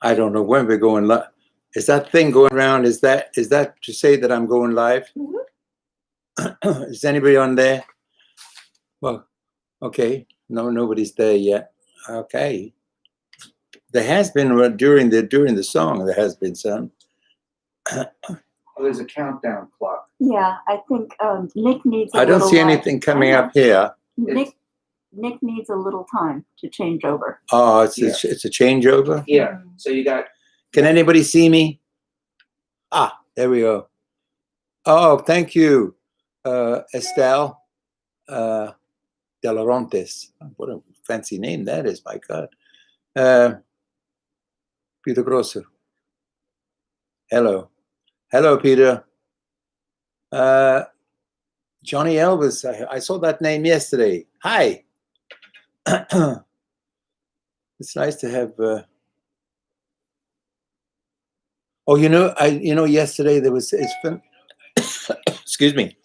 I don't know when we're going live. Is that thing going around? Is that to say that I'm going live? Mm-hmm. Is anybody on there? Well, okay. No, nobody's there yet. Okay. There has been during the song. There has been some. There's a countdown clock. Yeah, I think Nick needs. I don't see anything coming up here. Nick needs a little time to change over. Oh, it's a changeover. Yeah. So you got. Can anybody see me? Ah, there we go. Oh, thank you, Estelle De Laurentiis. What a fancy name that is, my God. Peter Grosser. Hello. Hello, Peter. Johnny Elvis. I saw that name yesterday. Hi. It's nice to have. Oh, yesterday there was. Excuse me.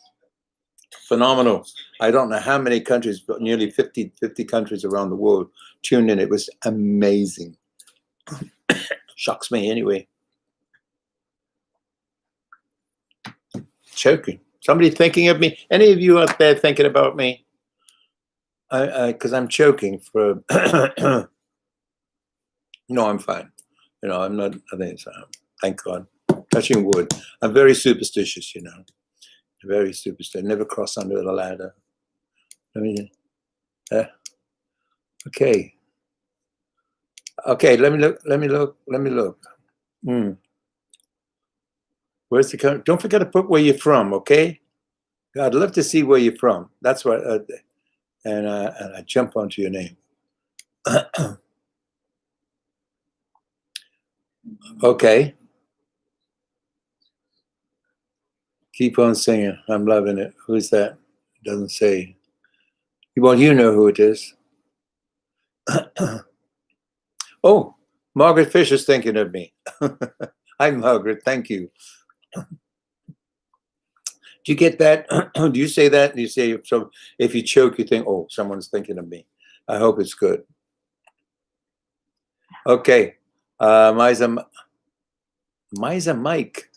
Phenomenal. I don't know how many countries, but nearly 50 countries around the world tuned in. It was amazing. Shocks me anyway. Choking. Somebody thinking of me? Any of you out there thinking about me? Because I'm choking for. No, I'm fine. I'm not. I think so. Thank God. Touching wood. I'm very superstitious. Very superstitious. Never cross under the ladder. Okay. Okay. Let me look. Where's the country? Don't forget to put where you're from. Okay. I'd love to see where you're from. That's what. And I jump onto your name. Okay. Keep on singing. I'm loving it. Who's that? It doesn't say. Well, you know who it is. Oh, Margaret Fisher's thinking of me. Hi, Margaret. Thank you. Do you get that? Do you say that? Do you say, so if you choke, you think, oh, someone's thinking of me. I hope it's good. Okay. Misa Mike.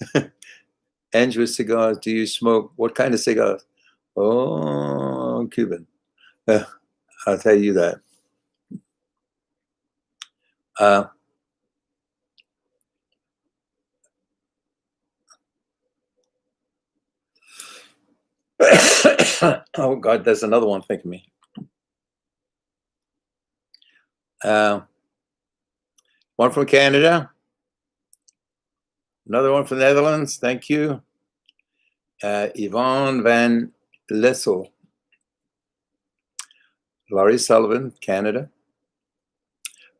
Andrew cigars. Do you smoke? What kind of cigars? Oh, Cuban. I'll tell you that. Oh God, there's another one thinking of me. One from Canada. Another one from the Netherlands. Thank you. Yvonne Van Lessel. Laurie Sullivan, Canada.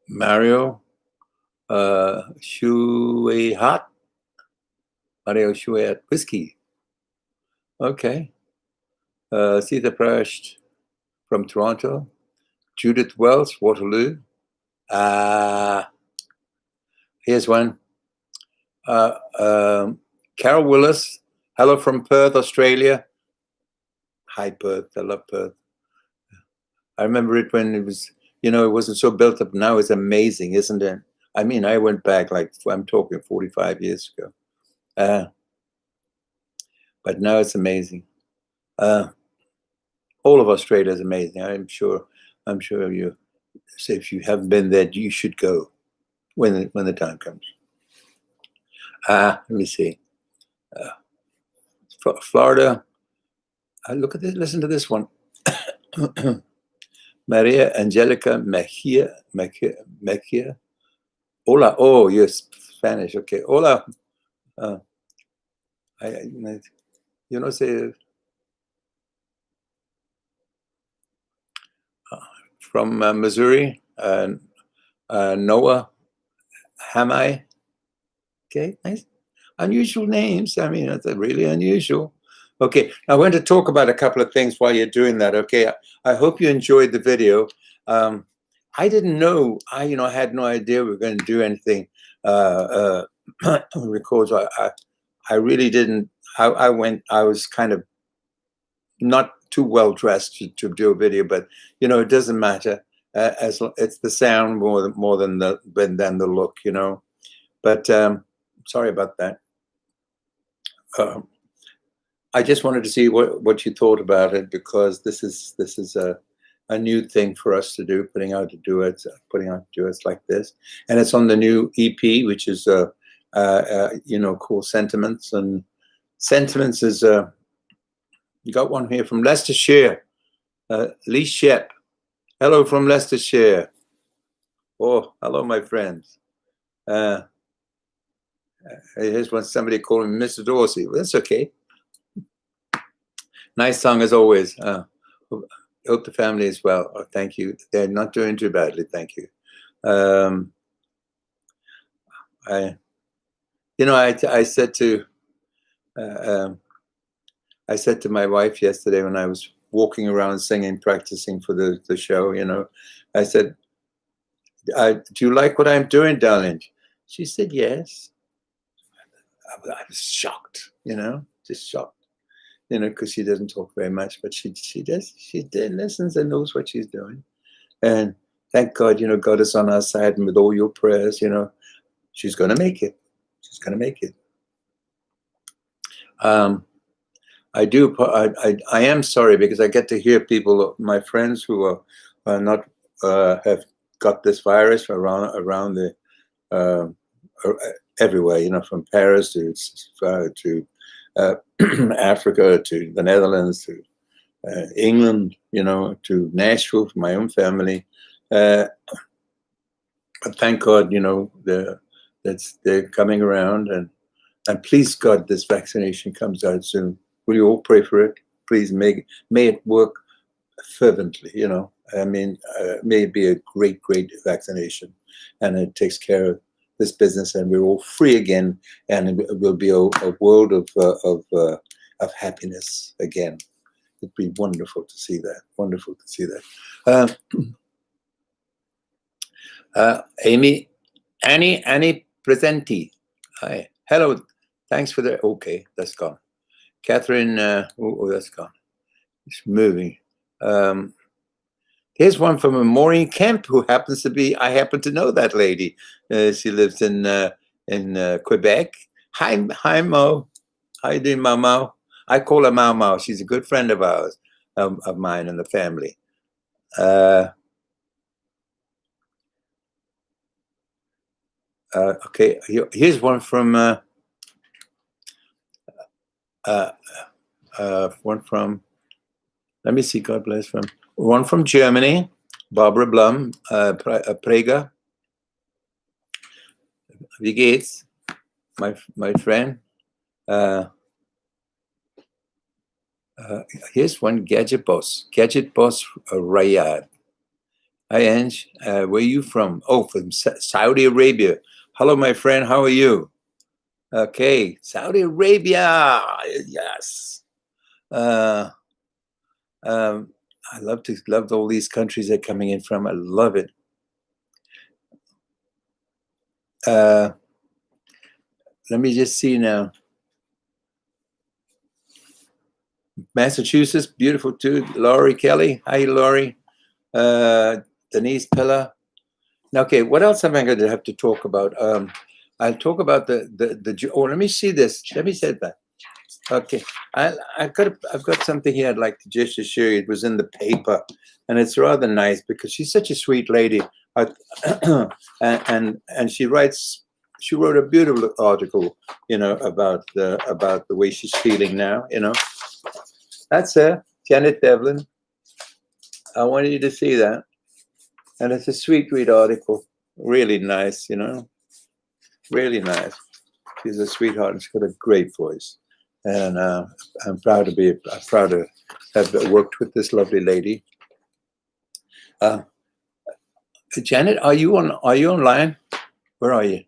Mario Shuehat. Mario Shuehat, whiskey. Okay. Sita Prash from Toronto. Judith Wells, Waterloo. Here's one. Carol Willis. Hello from Perth, Australia. Hi, Perth. I love Perth. I remember it when it was, it wasn't so built up. Now it's amazing, isn't it? I mean, I went back I'm talking 45 years ago. But now it's amazing. All of Australia is amazing. I'm sure you say if you haven't been there, you should go when the time comes. Let me see. Florida. Look at this. Listen to this one. Maria Angelica Mejia. Hola. Oh, you're Spanish. Okay. Hola. Say from Missouri. Noah Hamai. Okay, nice. Unusual names. I mean, that's really unusual. Okay, I want to talk about a couple of things while you're doing that. Okay, I hope you enjoyed the video. I didn't know. I had no idea we were going to do anything. Records. I really didn't. I was kind of not too well dressed to do a video, but it doesn't matter. As it's the sound more than the look. But sorry about that. I just wanted to see what you thought about it, because this is a new thing for us to do, putting out duets like this, and it's on the new EP, which is called Sentiments. And Sentiments is you got one here from Leicestershire, Lee Shep. Hello from Leicestershire. Oh, hello, my friends. Here's one, somebody calling me Mr. Dorsey. Well, that's okay. Nice song as always. Hope the family is well. Oh, thank you. They're not doing too badly. Thank you. I said to my wife yesterday when I was walking around singing, practicing for the show, I said, do you like what I'm doing, darling? She said, yes. I was shocked, just shocked, because she doesn't talk very much, but she does. She listens and knows what she's doing. And thank God, God is on our side, and with all your prayers, she's going to make it. She's going to make it. I am sorry, because I get to hear people, my friends who are not, have got this virus around the, everywhere, from Paris to Africa, to the Netherlands, to England, to Nashville, for my own family. But thank God, they're coming around, and please God, this vaccination comes out soon. Will you all pray for it? Please may it work fervently, may it be a great, great vaccination, and it takes care of this business, and we're all free again, and it will be a world of happiness again. It'd be wonderful to see that. Wonderful to see that. Annie Presenti. Hi. Hello. Thanks for the. Okay, that's gone. Catherine. That's gone. It's moving. Here's one from a Maureen Kemp, who happens to be. I happen to know that lady. She lives in Quebec. Hi, Mo. How you doing, Mau? I call her Mau. She's a good friend of ours, of mine and the family. Okay, here's one from one from. Let me see. God bless from one from Germany. Barbara Blum, Prager. Wie geht's, my friend? Here's one, Gadget Boss Rayad. Hi, Ange. Where are you from? Oh, from Saudi Arabia. Hello, my friend. How are you? Okay, Saudi Arabia. Yes. I love all these countries they're coming in from. I love it. Let me just see now. Massachusetts, beautiful too. Laurie Kelly. Hi, Laurie. Denise Pillar. Okay, what else am I going to have to talk about? I'll talk about the. Oh, let me see this. Let me say that. Okay, I've got something here I'd like to just show you. It was in the paper, and it's rather nice because she's such a sweet lady, and she writes. She wrote a beautiful article, about the way she's feeling now. That's her, Janet Devlin. I wanted you to see that, and it's a sweet article. Really nice, really nice. She's a sweetheart, and she's got a great voice. And I'm proud to have worked with this lovely lady. Janet, are you online? Where are you?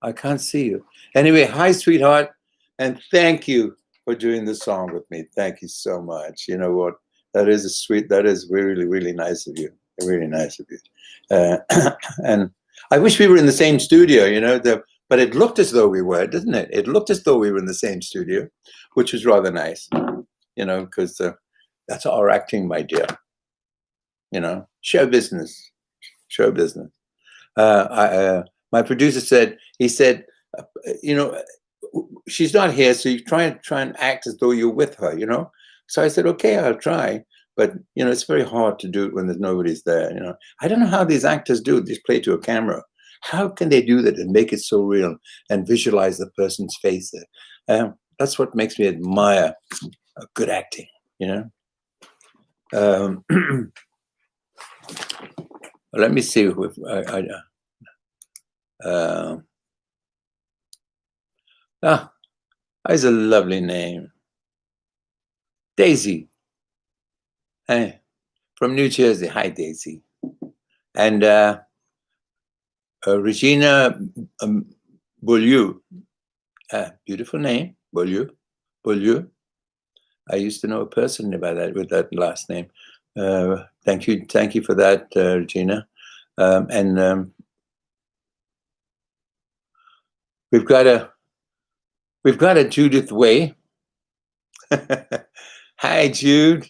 I can't see you. Anyway, hi, sweetheart, and thank you for doing the song with me. Thank you so much. You know what? That is really, really nice of you. Really nice of you. And I wish we were in the same studio, but it looked as though we were, didn't it? It looked as though we were in the same studio, which was rather nice, because that's our acting, my dear. Show business. My producer said, he said, you know, she's not here, so you try and act as though you're with her, you know. So I said, okay, I'll try. But, you know, it's very hard to do it when there's nobody's there, you know. I don't know how these actors do it. They play to a camera. How can they do that and make it so real and visualize the person's face? That's what makes me admire good acting, you know. Let me see if that's a lovely name. Daisy. Hey, from New Jersey. Hi, Daisy. And Regina Beaulieu. Beautiful name, Beaulieu. Beaulieu. I used to know a person by that with that last name. Thank you for that, Regina. We've got a Judith Way. Hi, Jude.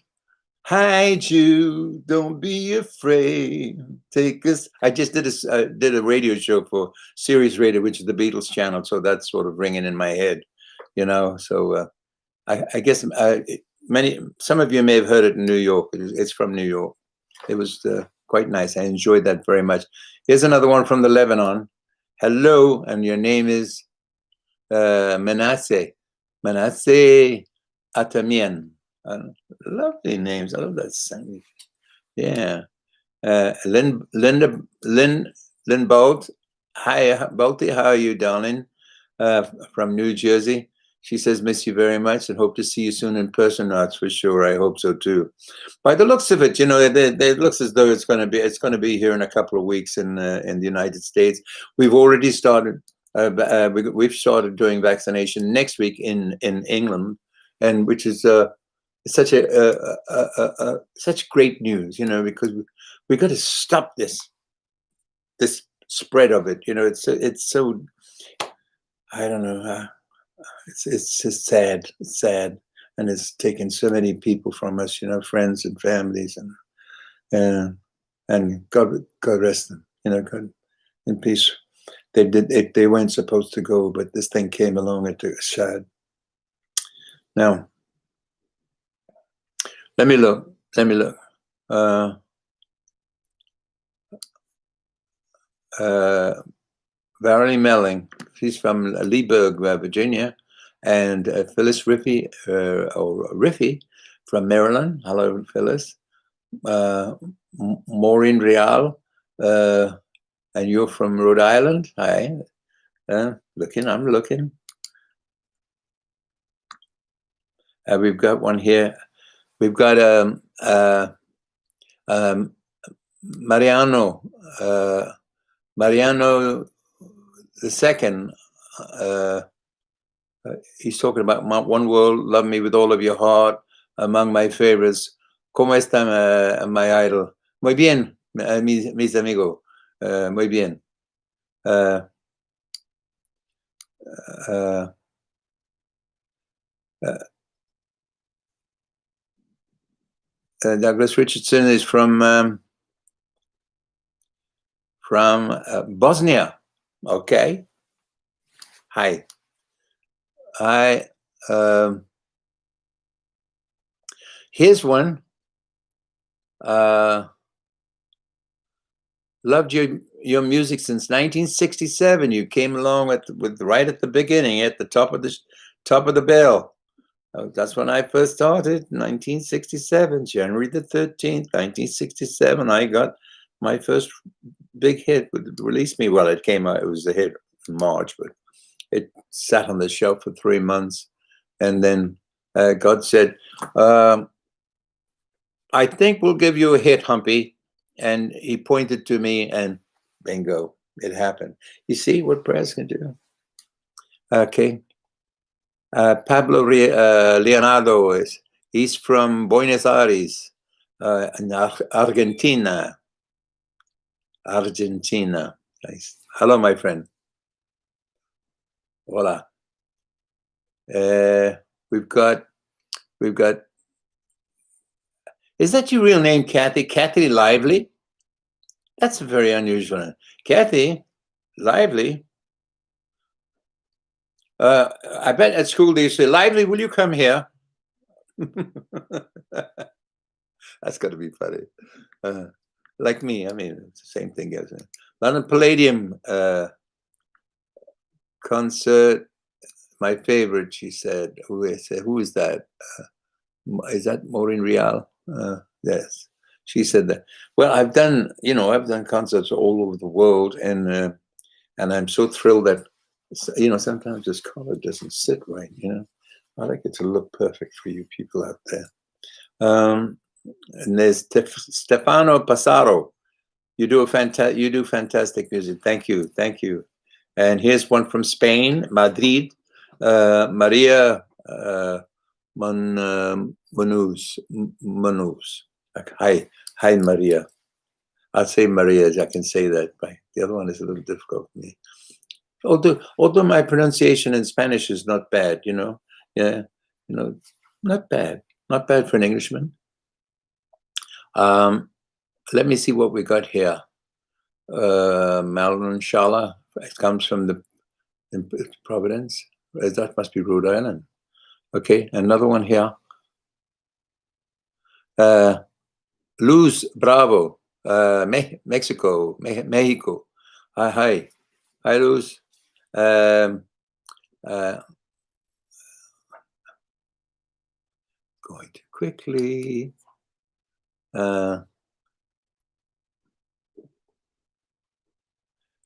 Hi, Jude. Don't be afraid. Take us. I just did a radio show for Sirius Radio, which is the Beatles channel. So that's sort of ringing in my head, you know. So I guess some of you may have heard it in New York. It's from New York. It was quite nice. I enjoyed that very much. Here's another one from the Lebanon. Hello, and your name is Manasseh. Manasseh Atamian. Lovely names. I love that song. Yeah. Linda Bolt. Hi, Bolty. How are you, darling? From New Jersey. She says, miss you very much and hope to see you soon in person. That's for sure. I hope so too. By the looks of it, you know, it looks as though it's going to be here in a couple of weeks in the United States. We've already started. We've started doing vaccination next week in England, and which is such such great news, you know, because we got to stop this spread of it. You know, it's so I don't know. It's just sad. It's sad, and it's taken so many people from us, you know, friends and families, and God rest them, you know, God in peace. They weren't supposed to go, but this thing came along and took a sad. Now, let me look. Valerie Melling, she's from Leesburg, Virginia, and Phyllis Riffy, or Riffy, from Maryland. Hello, Phyllis. Maureen Real, and you're from Rhode Island. Hi. I'm looking. We've got one here. We've got Mariano II. He's talking about One World, Love Me With All of Your Heart, among my favorites. ¿Cómo está my idol? Muy bien, mis amigos. Muy bien. Douglas Richardson is from Bosnia. Okay. Hi. Here's one. Loved your music since 1967. You came along with right at the beginning, at the top of the bill. That's when I first started, 1967, January the 13th, 1967. I got my first big hit with Release Me. Well, it came out, it was a hit in March, but it sat on the shelf for 3 months. And then God said, I think we'll give you a hit, Humpy. And he pointed to me and bingo, it happened. You see what prayers can do? Okay. Pablo Leonardo he's from Buenos Aires, in Argentina. Nice. Hello, my friend. Hola. We've got. Is that your real name, Kathy? Kathy Lively? That's a very unusual name. Kathy, Lively. I bet at school they say, "Lively, will you come here?" That's got to be funny. Like me, I mean, it's the same thing as London Palladium concert. My favorite, she said. Who is that? Is that Maureen Real? Yes, she said that. Well, I've done concerts all over the world, and I'm so thrilled that sometimes this color doesn't sit right. I like it to look perfect for you people out there. And there's Stefano Passaro. You do fantastic music. Thank you. And here's one from Spain, Madrid. Maria Manuz. Hi, Maria. I'll say Maria, as I can say that. The other one is a little difficult for me. Although my pronunciation in Spanish is not bad, yeah, not bad for an Englishman. Let me see what we got here. Malvern Shala. It comes from the Providence. That must be Rhode Island. Okay, another one here. Luz Bravo, Mexico. Hi, Luz. Going too quickly.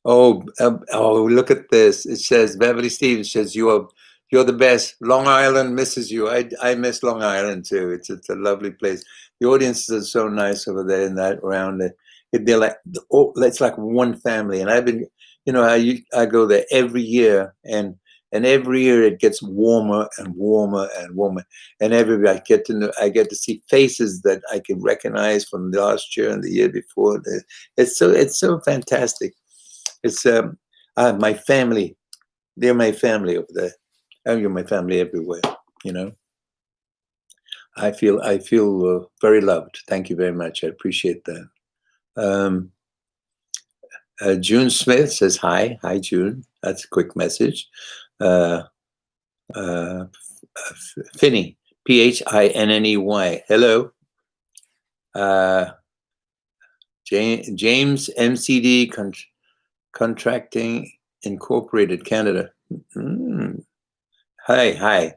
Look at this. It says Beverly Stevens says you're the best. Long Island misses you. I miss Long Island too. It's a lovely place. The audiences are so nice over there and that around it. They're like it's like one family. And I've been, I go there every year, and every year it gets warmer and warmer and warmer. And everybody I get to see faces that I can recognize from last year and the year before. It's so fantastic. It's my family. They're my family over there. And you're my family everywhere. I feel very loved. Thank you very much. I appreciate that. June Smith says hi. Hi, June. That's a quick message. Finney, Phinney. Hello. James MCD Contracting Incorporated, Canada. Hi.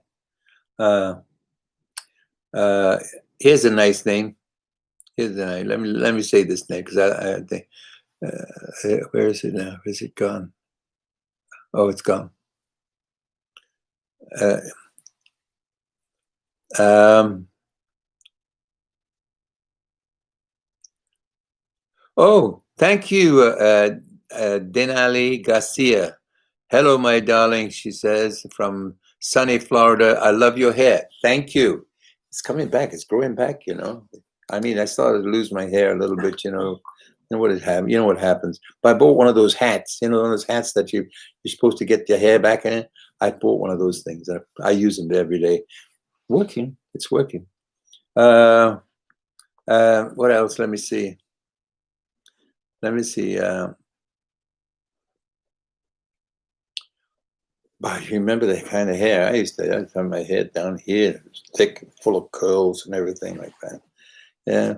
Here's a nice name. Let me say this name, because I think. Where is it now? Is it gone? Oh, it's gone. Thank you, Denali Garcia. Hello, my darling, she says, from sunny Florida. I love your hair. Thank you. It's coming back. It's growing back, I mean, I started to lose my hair a little bit, You know what happens. But I bought one of those hats, one of those hats that you're supposed to get your hair back in. I bought one of those things. I use them every day. It's working. What else? Let me see. But you remember that kind of hair? I used to have my hair down here, it was thick, full of curls and everything like that. Yeah.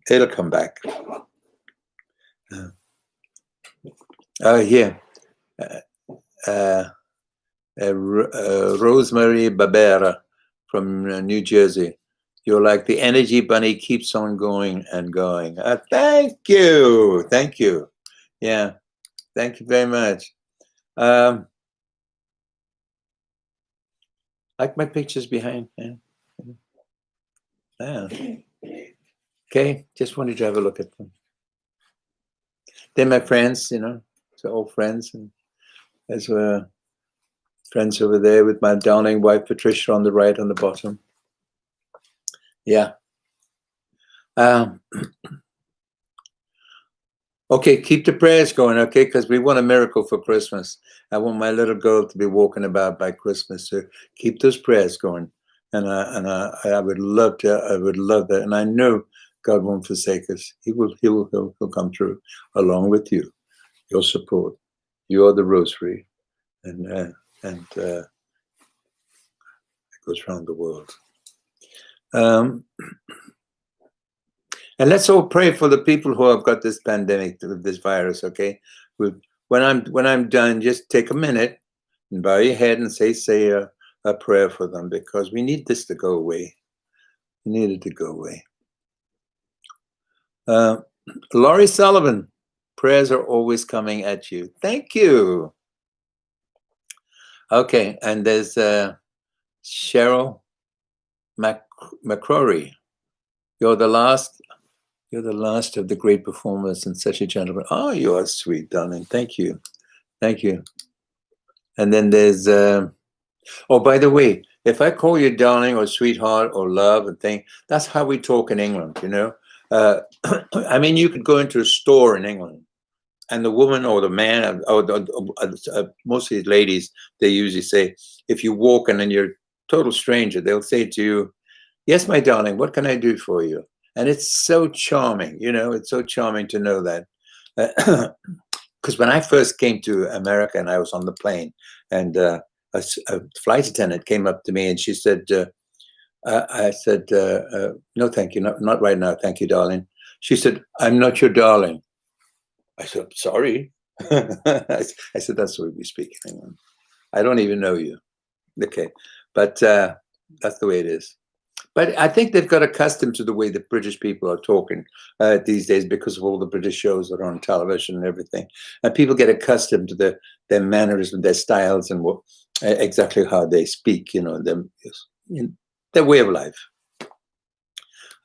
It'll come back. Here. Rosemary Barbera from New Jersey. You're like the energy bunny, keeps on going and going. Thank you. Yeah, thank you very much. Like my pictures behind. Yeah. Okay, just wanted to have a look at them. They're my friends, so old friends, and there's friends over there with my darling wife Patricia on the right, on the bottom. Yeah. Okay, keep the prayers going, okay? Because we want a miracle for Christmas. I want my little girl to be walking about by Christmas. So keep those prayers going, and I would love to. I would love that, and I know God won't forsake us. He'll come through along with you, your support. You are the rosary, and it goes around the world. And let's all pray for the people who have got this pandemic, this virus. Okay, when I'm done, just take a minute and bow your head and say a prayer for them, because we need this to go away. We need it to go away. Laurie Sullivan, prayers are always coming at you. Thank you. Okay, and there's Cheryl McCrory. You're the last of the great performers and such a gentleman. Oh, you are sweet, darling. Thank you. Thank you. And then there's oh, by the way, if I call you darling or sweetheart or love and thing, that's how we talk in England, you know. I mean, you could go into a store in England, and the woman or the man, or mostly ladies, they usually say, if you walk in and you're a total stranger, they'll say to you, yes, my darling, what can I do for you? And it's so charming, you know, it's so charming to know that. Because when I first came to America and I was on the plane, and a flight attendant came up to me and she said, I said, no, thank you, not right now, thank you, darling. She said, I'm not your darling. I said, sorry. I said, that's the way we speak in England. I don't even know you. Okay, but that's the way it is. But I think they've got accustomed to the way the British people are talking these days, because of all the British shows that are on television and everything. And people get accustomed to their manners and their styles and exactly how they speak, you know, their way of life.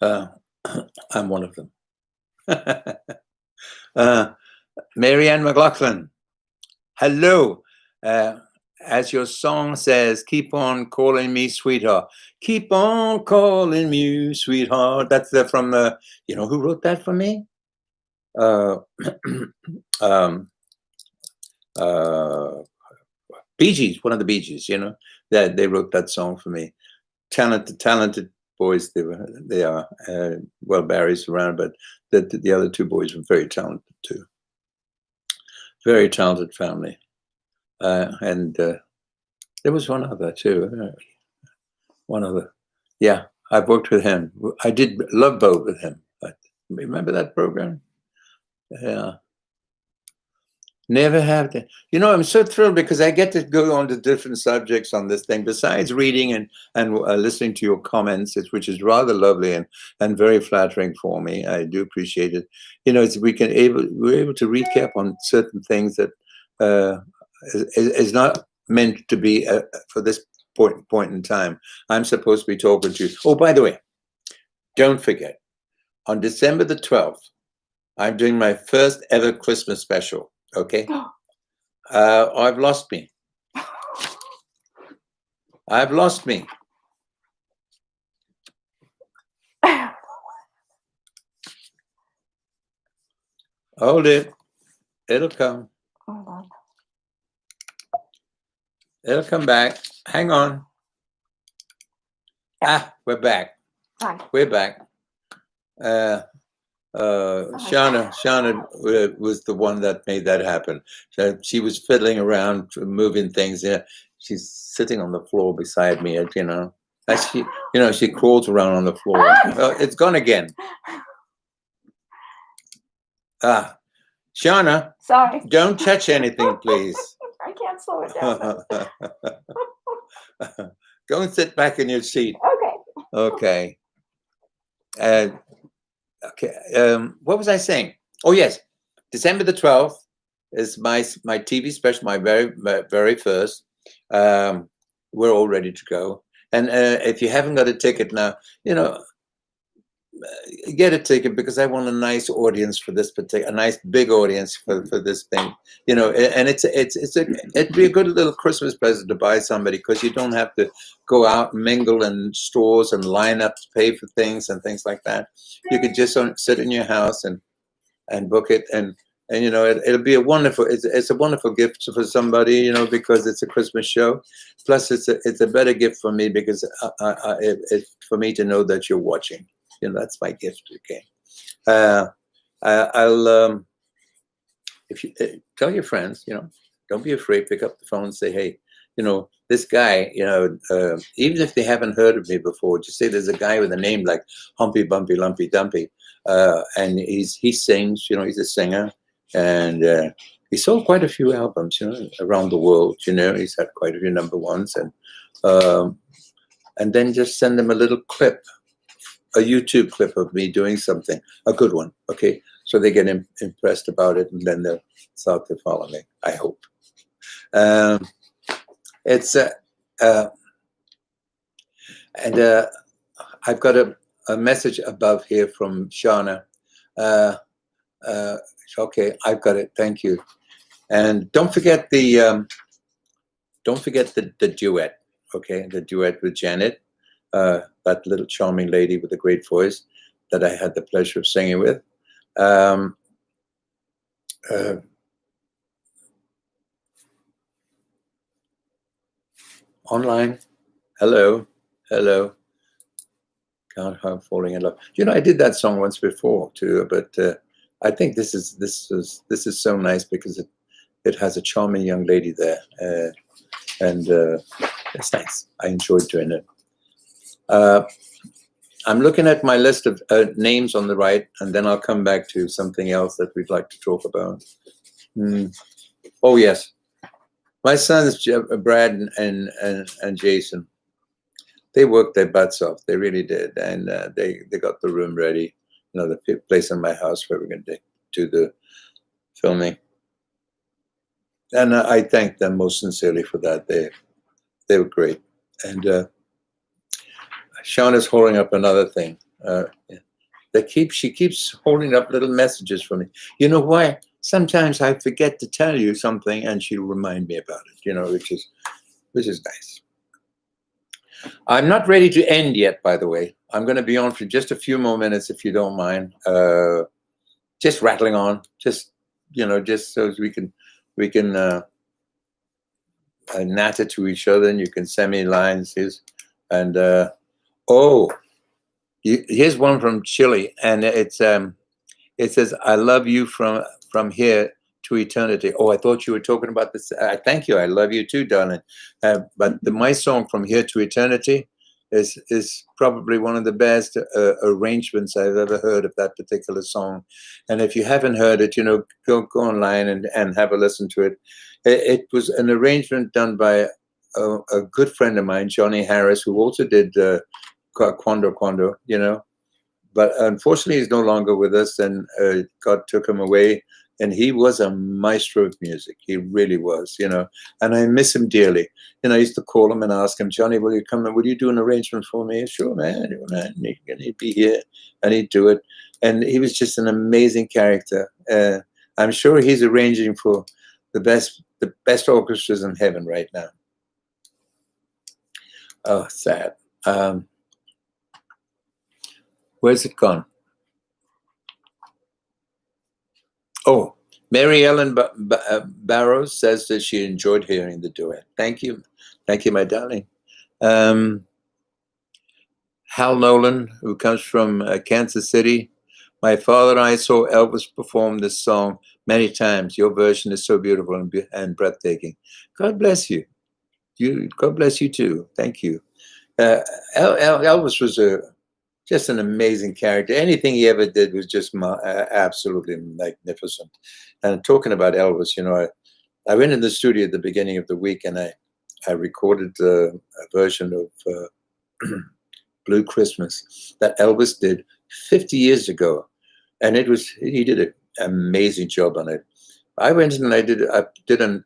I'm one of them. Marianne McLaughlin, hello. As your song says, keep on calling me sweetheart. Keep on calling me sweetheart. That's from the, you know, who wrote that for me? Bee Gees, one of the Bee Gees, you know, that they wrote that song for me. Talented boys they are. Well, Barry's around, but the other two boys were very talented too. Very talented family. And there was one other too. One other. Yeah, I've worked with him. I did Love Boat with him. Remember that program? Yeah. Never have to. You know, I'm so thrilled because I get to go on to different subjects on this thing, besides reading and listening to your comments, which is rather lovely and very flattering for me. I do appreciate it. You know, we're able to recap on certain things that is not meant to be for this point in time. I'm supposed to be talking to you. Oh, by the way, don't forget, on December the 12th, I'm doing my first ever Christmas special. Okay. I've lost me. I've lost me. Hold it. It'll come. Hold on. It'll come back. Hang on. Ah, we're back. Hi. We're back. Shauna was the one that made that happen. So she was fiddling around, moving things. Yeah, she's sitting on the floor beside me. You know, she crawls around on the floor. It's gone again. Ah, Shauna. Sorry. Don't touch anything, please. I can't slow it down. Go and sit back in your seat. Okay. Okay. Okay. What was I saying? Oh yes, December the 12th is my TV special, my very first. We're all ready to go, and if you haven't got a ticket now, you know, get a ticket, because I want a nice audience for this a nice big audience for this thing, you know, and it'd be a good little Christmas present to buy somebody, because you don't have to go out and mingle in stores and line up to pay for things and things like that. You could just sit in your house and book it, and you know, it'll be a wonderful gift for somebody, you know, because it's a Christmas show. Plus it's a better gift for me, because it's for me to know that you're watching. that's my gift. Okay. I'll if you tell your friends, don't be afraid. Pick up the phone and say, hey, this guy, even if they haven't heard of me before, just say there's a guy with a name like Humpy Bumpy Lumpy Dumpy, and he sings. He's a singer, and he sold quite a few albums, around the world. He's had quite a few number ones, and then just send them a little clip, a YouTube clip of me doing something, a good one, okay? So they get impressed about it, and then they'll start to follow me, I hope. And I've got a message above here from Shauna. Okay, I've got it, thank you. And don't forget the duet, okay? The duet with Janet, that little charming lady with a great voice that I had the pleasure of singing with. Online, hello, can't help falling in love. I did that song once before too, but I think this is so nice because it has a charming young lady there, and it's nice. I enjoyed doing it. I'm looking at my list of names on the right, and then I'll come back to something else that we'd like to talk about. Oh yes, my sons Brad and Jason. They worked their butts off. They really did, and they got the room ready. The place in my house where we're going to do the filming. And I thank them most sincerely for that. They were great. And Sean is holding up another thing. She keeps holding up little messages for me. You know why? Sometimes I forget to tell you something, and she'll remind me about it. Which is nice. I'm not ready to end yet, by the way. I'm going to be on for just a few more minutes, if you don't mind. Just rattling on, just so we can natter to each other, and you can send me lines. And here's one from Chile, and it says, "I love you from here to eternity." Oh, I thought you were talking about this. Thank you. I love you too, darling. But my song "From Here to Eternity" is probably one of the best arrangements I've ever heard of that particular song. And if you haven't heard it, go online and have a listen to it. It was an arrangement done by a good friend of mine, Johnny Harris, who also did Quando Quando, But unfortunately, he's no longer with us, and God took him away. And he was a maestro of music. He really was, and I miss him dearly. I used to call him and ask him, "Johnny, will you come and will you do an arrangement for me?" "Sure, man. He'd be here and he'd do it." And he was just an amazing character. I'm sure he's arranging for the best orchestras in heaven right now. Oh, sad. Where's it gone? Oh, Mary Ellen Barrows says that she enjoyed hearing the duet. Thank you, my darling. Hal Nolan, who comes from Kansas City. My father and I saw Elvis perform this song many times. Your version is so beautiful and breathtaking. God bless you. God bless you too. Thank you. Elvis was just an amazing character. Anything he ever did was just absolutely magnificent. And talking about Elvis, I went in the studio at the beginning of the week, and I recorded a version of Blue Christmas that Elvis did 50 years ago. And he did an amazing job on it. I went in and I did an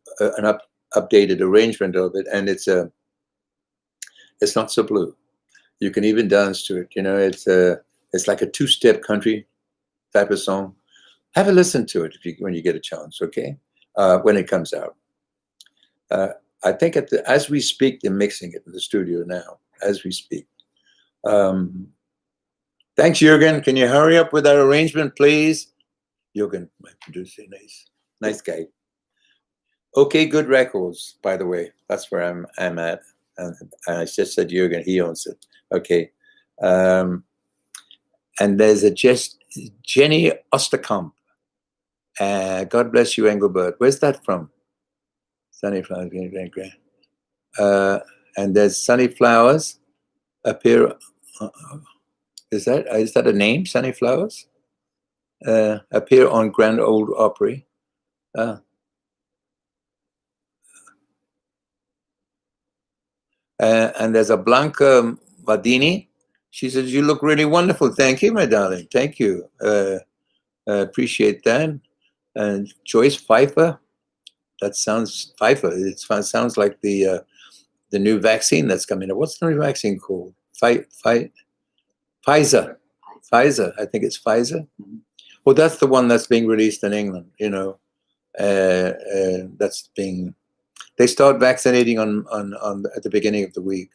updated arrangement of it, and it's not so blue. You can even dance to it. It's like a two-step country type of song. Have a listen to it when you get a chance, okay? When it comes out. I think as we speak, they're mixing it in the studio now, as we speak. Thanks, Jürgen. Can you hurry up with that arrangement, please? Jürgen, my producer, nice guy. Okay, Good Records, by the way. That's where I'm at. And I just said Jürgen, he owns it. Okay. And there's a Jenny Osterkamp. God bless you, Engelbert. Where's that from? Sunnyflowers. And there's Sunnyflowers appear. Is that a name? Sunnyflowers appear on Grand Ole Opry. And there's a Blanca Vadini. She says, "You look really wonderful. Thank you, my darling. Thank you. Appreciate that." And Joyce Pfeiffer. That sounds Pfeiffer. It sounds like the new vaccine that's coming up. What's the new vaccine called? Pfizer. Pfizer. I think it's Pfizer. Well, that's the one that's being released in England. You know, that's being. They start vaccinating on at the beginning of the week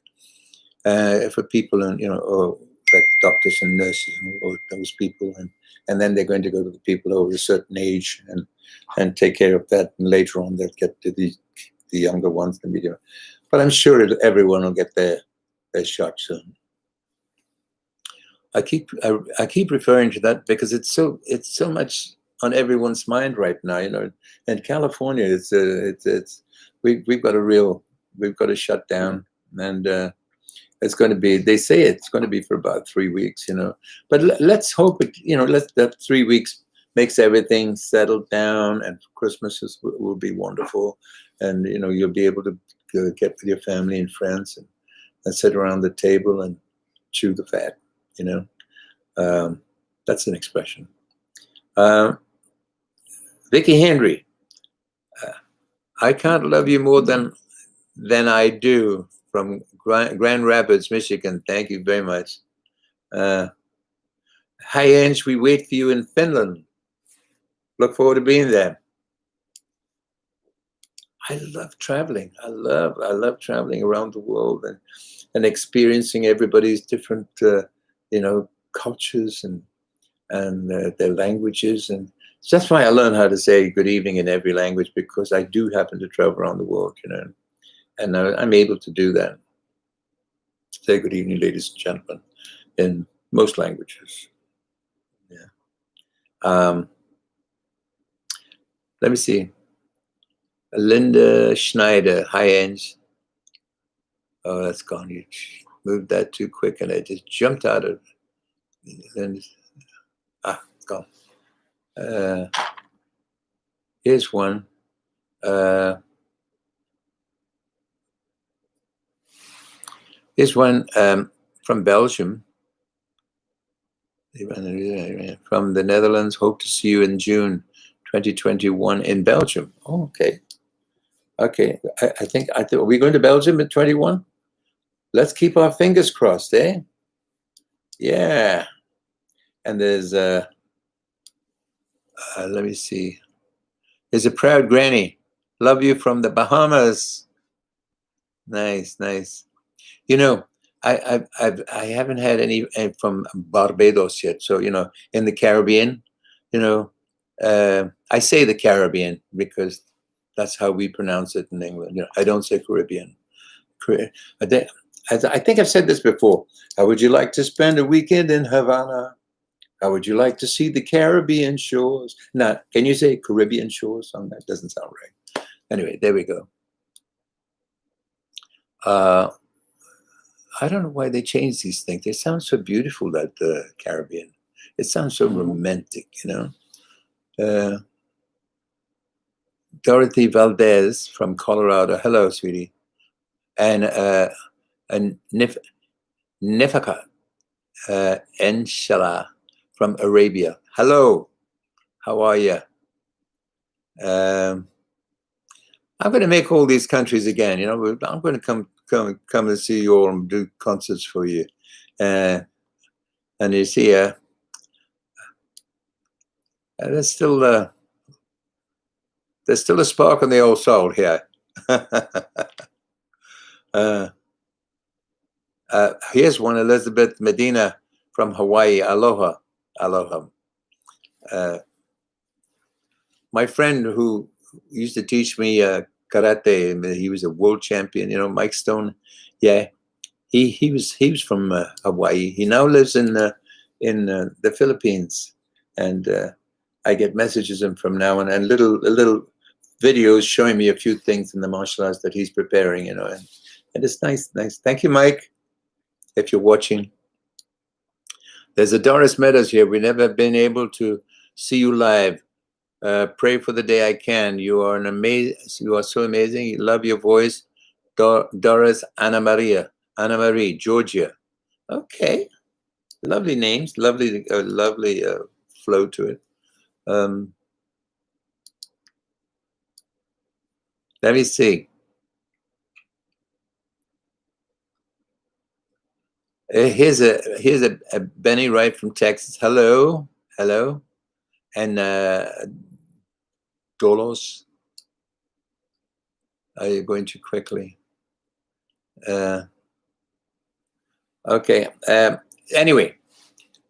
for people, and or like doctors and nurses or those people, and then they're going to go to the people over a certain age and take care of that, and later on they'll get to the younger ones, the medium. But I'm sure everyone will get their shot soon. I keep referring to that because it's so much on everyone's mind right now. In California, we've got to shut down, and it's going to be. They say it's going to be for about 3 weeks. But let's hope it. That 3 weeks makes everything settled down, and Christmas will be wonderful, and you'll be able to get with your family and friends and sit around the table and chew the fat. That's an expression. Vicky Henry, I can't love you more than I do, from Grand Rapids, Michigan. Thank you very much. Hi, Ange, we wait for you in Finland. Look forward to being there. I love traveling. I love traveling around the world and experiencing everybody's different, cultures and their languages. And that's why I learned how to say good evening in every language, because I do happen to travel around the world, and I'm able to do that. Say good evening, ladies and gentlemen, in most languages. Yeah. Let me see. Linda Schneider. Hi, Ange. Oh, that's gone. You moved that too quick, and I just jumped out of it. It's gone. Here's one. Here's one from Belgium. From the Netherlands. Hope to see you in June 2021 in Belgium. Oh, okay. Okay. I think are we going to Belgium in 21? Let's keep our fingers crossed, eh? Yeah. And there's let me see. There's a proud granny. Love you from the Bahamas. Nice. I haven't had any from Barbados yet. So in the Caribbean, I say the Caribbean because that's how we pronounce it in England. I don't say Caribbean. I think I've said this before. How would you like to spend a weekend in Havana? How would you like to see the Caribbean shores? Now, can you say Caribbean shores? That doesn't sound right. Anyway, there we go. I don't know why they changed these things. They sound so beautiful, that Caribbean. It sounds so romantic, Dorothy Valdez from Colorado. Hello, sweetie. And Nifaka Inshallah from Arabia. Hello. How are you? I'm going to make all these countries again. I'm going to come and see you all and do concerts for you. And you see, there's still a spark in the old soul here. Here's one, Elizabeth Medina from Hawaii. Aloha. My friend who used to teach me karate, he was a world champion, Mike Stone. Yeah, he was from Hawaii. He now lives in in the Philippines, and I get messages from now and little videos showing me a few things in the martial arts that he's preparing, you know, and it's nice. Thank you, Mike, if you're watching. There's a Doris Meadows here. We've never been able to see you live. Pray for the day I can. You are you are so amazing. Love your voice. Doris Anna Marie, Georgia. Okay, lovely names, lovely flow to it. Let me see. Here's a Benny Wright from Texas. Hello, and Dolos. Are you going too quickly? Okay. Anyway,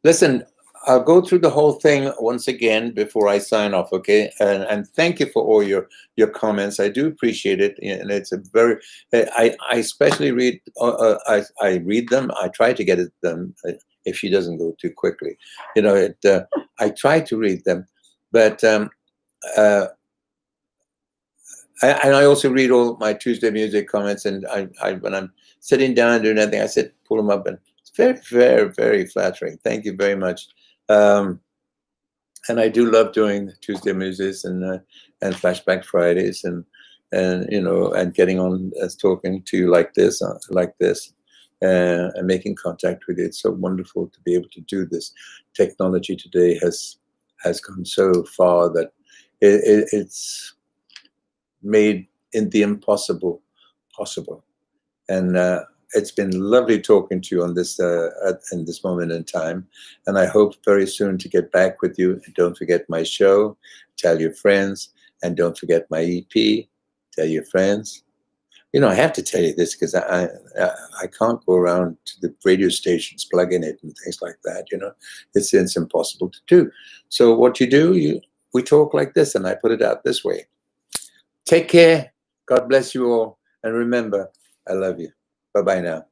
listen. I'll go through the whole thing once again before I sign off, okay? And thank you for all your comments. I do appreciate it, and it's a very. I especially read. I read them. I try to get it done. If she doesn't go too quickly, you know. I try to read them, but and I also read all my Tuesday music comments. And I when I'm sitting down doing anything, I pull them up, and it's very, very, very flattering. Thank you very much. And I do love doing Tuesday music and Flashback Fridays and you know, and getting on as talking to you like this and making contact with you. It's so wonderful to be able to do this. Technology today has gone so far that it's made the impossible possible. And it's been lovely talking to you on this in this moment in time, and I hope very soon to get back with you. And don't forget my show, tell your friends, and don't forget my EP, tell your friends. You know, I have to tell you this because I can't go around to the radio stations plugging it and things like that. You know, it's impossible to do. So what you do, we talk like this, and I put it out this way. Take care. God bless you all, and remember, I love you. Bye-bye now.